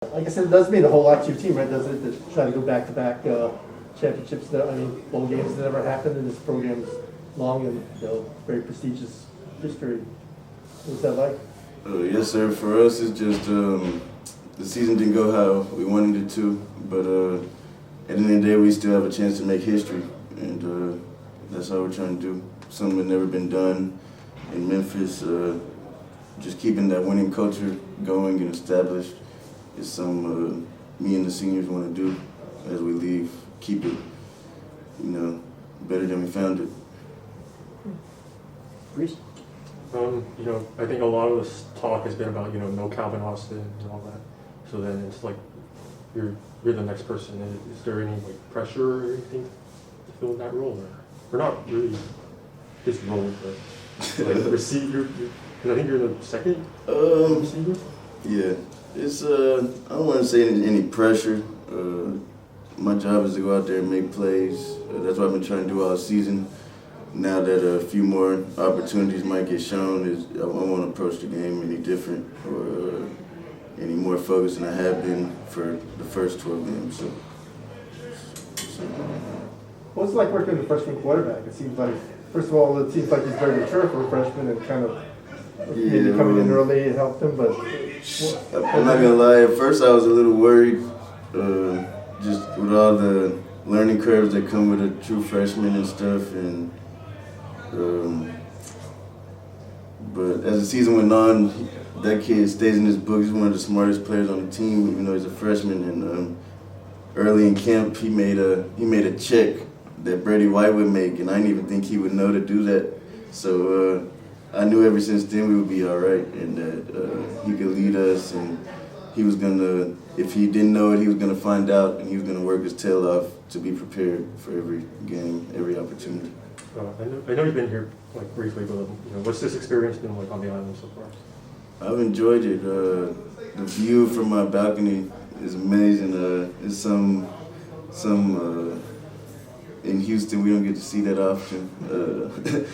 I guess it does mean a whole lot to your team, right? Does it, to try to go back-to-back championships? Bowl games that never happened, and this program's long and very prestigious history. What's that like? Yes, sir. For us, it's just the season didn't go how we wanted it to, but at the end of the day, we still have a chance to make history, and that's all we're trying to do. Something that never been done in Memphis. Just keeping that winning culture going and established is something me and the seniors want to do as we leave. Keep it, better than we found it. Reese? I think a lot of this talk has been about, no Calvin Austin and all that. So then it's like you're the next person. Is there any pressure or anything to fill that role? Or not really his role, but receiver. I think you're the second receiver. Yeah, it's I don't want to say any pressure. My job is to go out there and make plays. That's what I've been trying to do all season. Now that a few more opportunities might get shown, I won't approach the game any different or any more focused than I have been for the first 12 games. So. What's it like working with a freshman quarterback? It seems like, first of all, it seems like he's very mature for a freshman and kind of maybe coming in early and helped him, but... I'm not going to lie, at first I was a little worried, just with all the learning curves that come with a true freshman and stuff, and but as the season went on, that kid stays in his book. He's one of the smartest players on the team, even though he's a freshman. And early in camp, he made a check that Brady White would make, and I didn't even think he would know to do that. So I knew ever since then we would be all right, and that he could lead us, and he was gonna. If he didn't know it, he was gonna find out, and he was gonna work his tail off to be prepared for every game, every opportunity. I know you've been here briefly, but what's this experience been like on the island so far? I've enjoyed it. The view from my balcony is amazing. It's some in Houston we don't get to see that often. The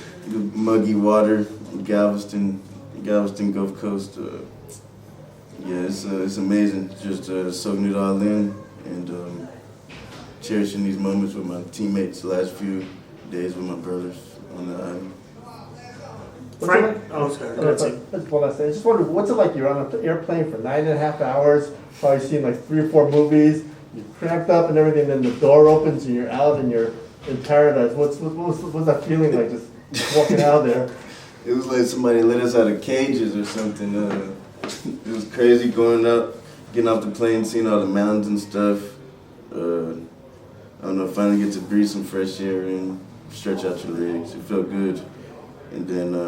muggy water, Galveston Gulf Coast. It's amazing. Just soaking it all in and cherishing these moments with my teammates. The last few days with my brothers on the island. Frank? Oh, sorry. That's it. I just wondered, what's it like? You're on an airplane for 9.5 hours, probably seen 3 or 4 movies, you're cramped up and everything, then the door opens and you're out and you're in paradise. What's that feeling like, just walking out there? It was like somebody let us out of cages or something. It was crazy going out, getting off the plane, seeing all the mountains and stuff. I don't know, finally get to breathe some fresh air and stretch out your legs. It felt good. And then, I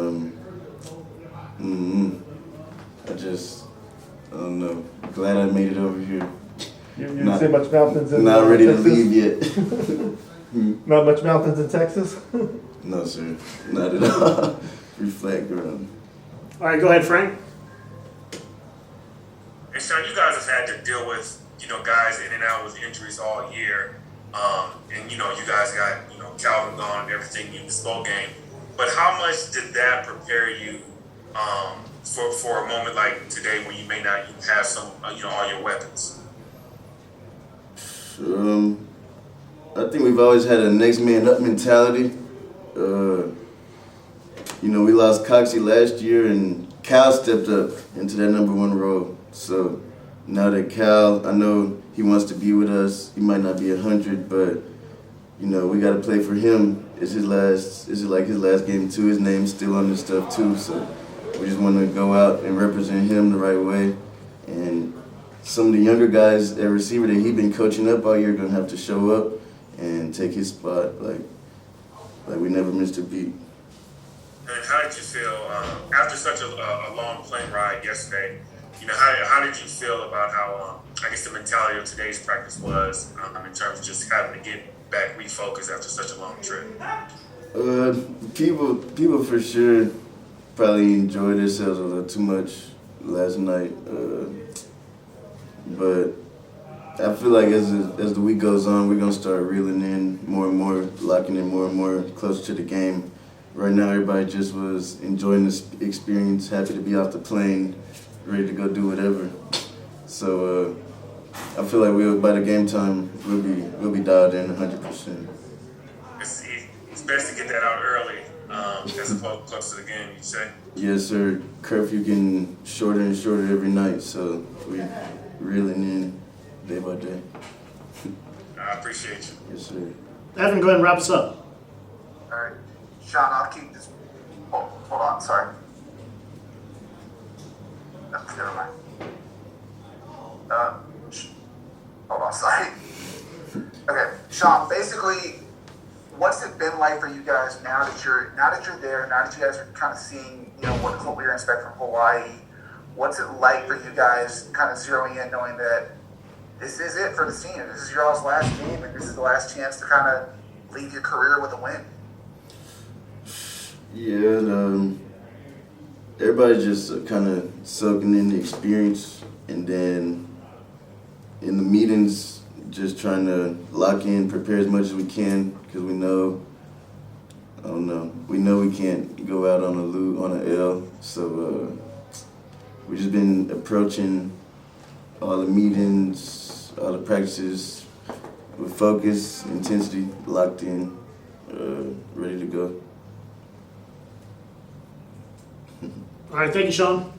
don't know, glad I made it over here. You didn't see much mountains in Not ready Texas? to leave yet. Not much mountains in Texas? No, sir, not at all. Pretty flat ground. All right, go ahead, Frank. And Sean, you guys have had to deal with, guys in and out with injuries all year. And, you guys got, Calvin gone and everything in this bowl game. But how much did that prepare you for a moment like today when you may not have some, all your weapons? I think we've always had a next man up mentality. We lost Coxie last year, and Cal stepped up into that #1 role. So now that Cal, I know he wants to be with us. He might not be 100, but we got to play for him. It's his last. His last game too. His name's still on this stuff too. So we just want to go out and represent him the right way. And some of the younger guys at receiver that he's been coaching up all year are gonna have to show up and take his spot. Like we never missed a beat. And how did you feel after such a long plane ride yesterday? How did you feel about how I guess the mentality of today's practice was in terms of just having to get back refocused after such a long trip? People for sure probably enjoyed themselves a little too much last night, but I feel like as the week goes on, we're gonna start reeling in more and more, locking in more and more close to the game. Right now, everybody just was enjoying this experience, happy to be off the plane, ready to go do whatever. So I feel like by the game time we'll be dialed in 100%. It's best to get that out early, as opposed to close to the game. You say? Yes, sir. Curfew getting shorter and shorter every night, so we reeling in day by day. I appreciate you. Yes, sir. Evan, go ahead and wrap us up. All right, Sean, I'll keep this. Hold on, sorry. No, never mind. Hold on, sorry. Okay, Sean. Basically, what's it been like for you guys now that you're there? Now that you guys are kind of seeing, what you're gonna expect from Hawaii. What's it like for you guys, kind of zeroing in, knowing that this is it for the team? This is your all's last game, and this is the last chance to kind of leave your career with a win. Yeah, everybody's just kind of soaking in the experience, and then in the meetings, just trying to lock in, prepare as much as we can, because we know we can't go out on an L. So we've just been approaching all the meetings, all the practices with focus, intensity, locked in, ready to go. All right, thank you, Sean.